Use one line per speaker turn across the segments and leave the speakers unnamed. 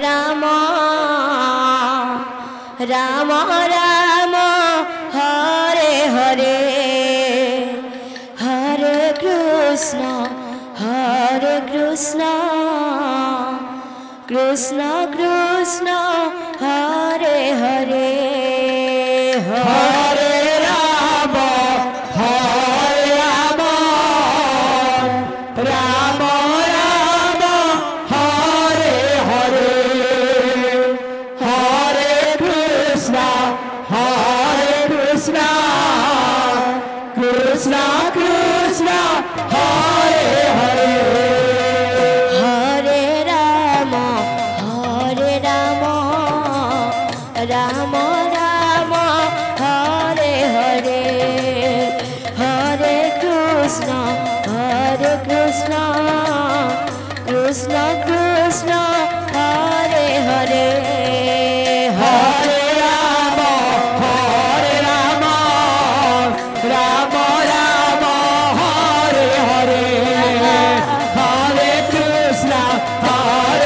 Ram Ram Ram Hare Hare Hare Krishna Krishna Krishna Hare Hare
Hare Ram Ram Ram Hare Hare Hare Krishna Krishna Krishna Hare Hare
Hare Ram Ram Ram Hare Hare Hare Krishna Krishna Krishna Hare Hare
Hare Ram Ram Ram Hare Hare Hare Krishna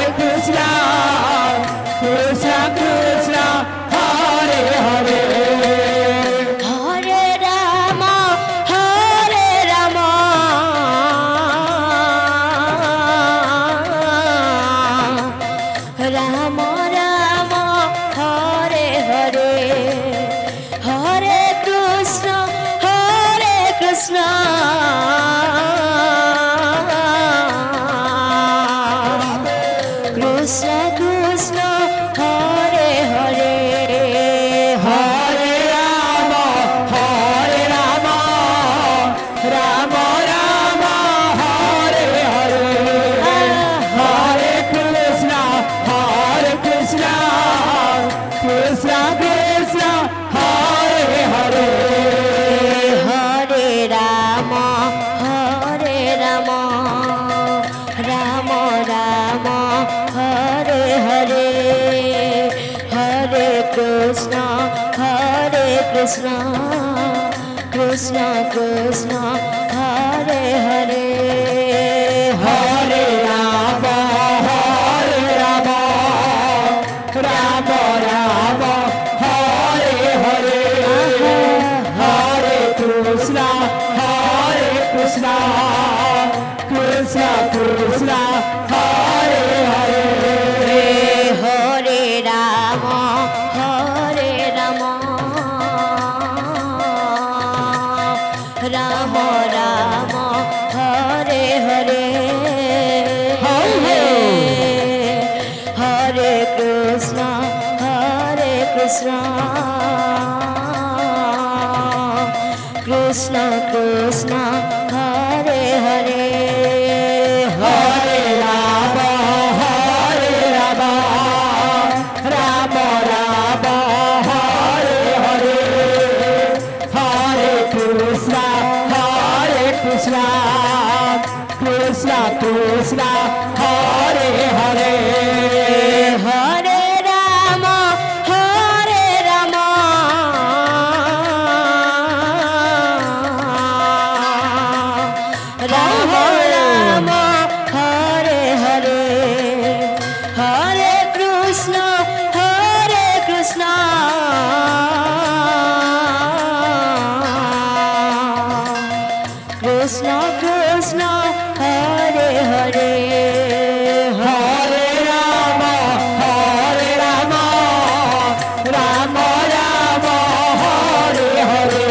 Krishna Krishna Hare Hare
Hare Ram Ram Ram Hare Hare Hare Krishna Krishna Krishna Hare Hare
Hare Ram Ram Ram Hare Hare Hare Krishna Krishna Krishna Hare Hare
Hare Ram Ram Ram Hare Hare Hare Krishna Krishna Krishna Hare Hare
Hare Ram Ram Ram Hare Hare Hare Krishna Krishna Krishna Hare Hare
Hare Ram Ram Ram Hare Hare Hare Krishna Krishna Krishna Hare Hare
Hare Ram Ram Ram Hare Hare Hare Krishna Krishna Krishna Hare Hare
Hare Ram Ram Ram Hare Hare Hare Krishna Krishna Krishna Hare Hare
Hare Ram Ram Ram Hare Hare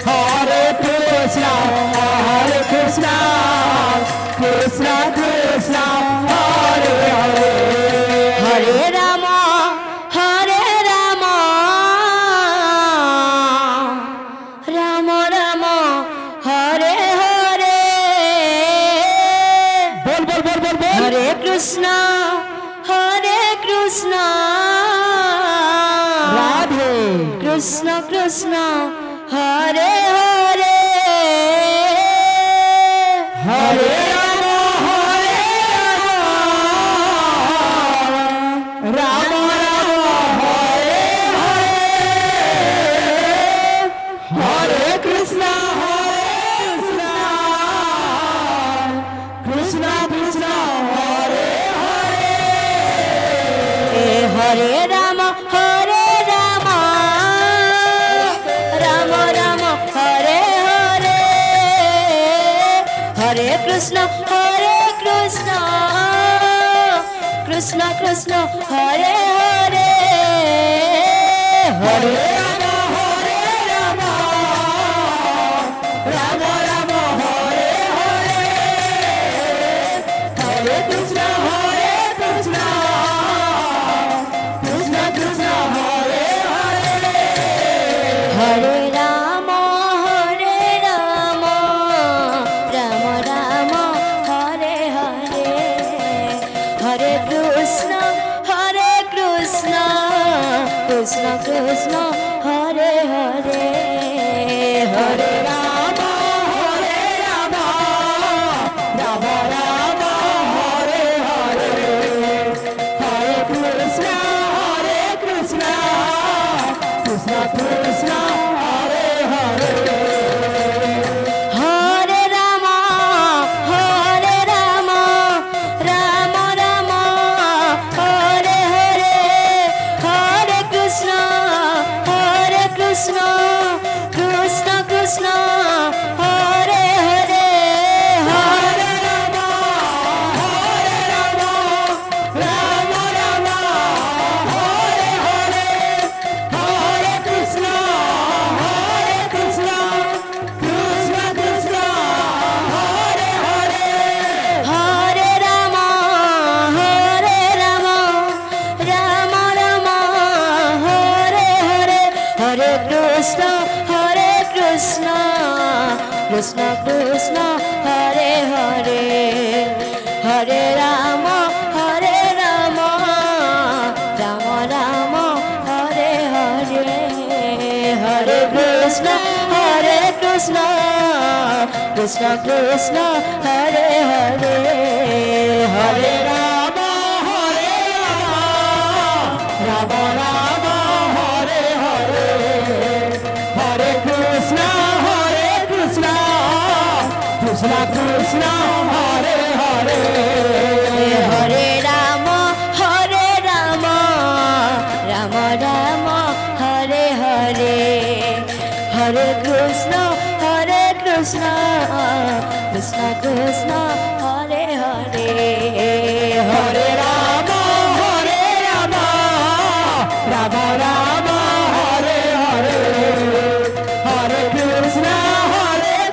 Hare Krishna Krishna Krishna Hare Hare
Hare Ram Ram Ram Hare Hare
বল
হরে Krishna
Radhe
Krishna Krishna Hare Hare
Hare Ram Ram Hare Hare Krishna Krishna Krishna Hare Hare
Hare Ram Ram Ram Hare Hare Hare Krishna Krishna Krishna Hare Hare Hare Hare Ram Ram Ram Hare Hare Hare Krishna Krishna Krishna Hare Hare Hare Ram
Ram Ram Hare Hare Hare Krishna Krishna Krishna Krishna Hare Hare
Hare Ram Ram Ram Hare Hare Hare Krishna Krishna Krishna Hare Hare Hare
Ram Ram Hare Hare Hare Krishna Krishna Krishna Krishna Hare Hare
Hare Ram Ram Ram Hare Hare Hare Krishna Krishna Krishna Hare Hare Hare Ram Ram Ram Hare Hare Hare Krishna Krishna Krishna Hare Hare Hare
Ram Ram Hare Hare Hare Krishna Krishna Krishna Hare Hare
Hare Ram Ram Ram Hare Hare Hare Krishna Krishna Krishna Hare Hare
Hare Ram Ram Ram Hare Hare Hare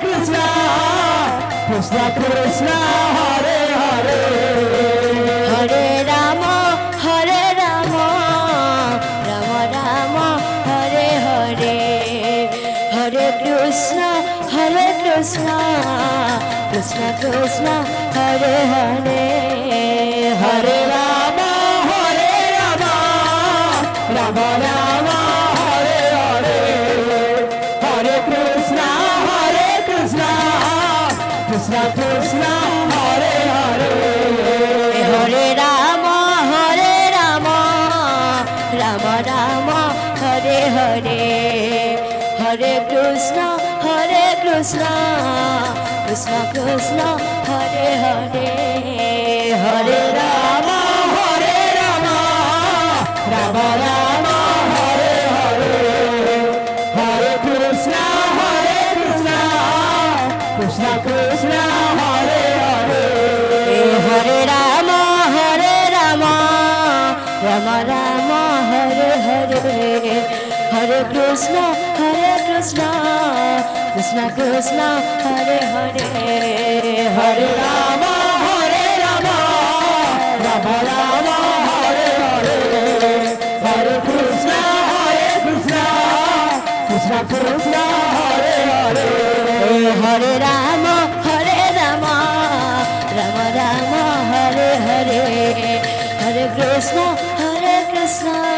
Krishna Krishna Krishna Hare Hare
Hare Ram Ram Ram Hare Hare Hare Krishna Krishna Krishna Hare Hare
Hare Ram Ram Hare Hare Hare Krishna Krishna Krishna Hare Hare
Hare Ram Ram Ram Hare Hare Hare Krishna Krishna Krishna Hare Hare Hare Ram
Ram Ram Hare Hare Hare Krishna Krishna Krishna Hare Hare
Hare Ram Ram Hare Hare Hare Krishna Krishna Krishna Hare Hare
Hare Ram Ram Ram Hare Hare Hare Krishna Krishna Krishna Hare Hare
Hare Ram Ram Ram Hare Hare Hare Krishna Krishna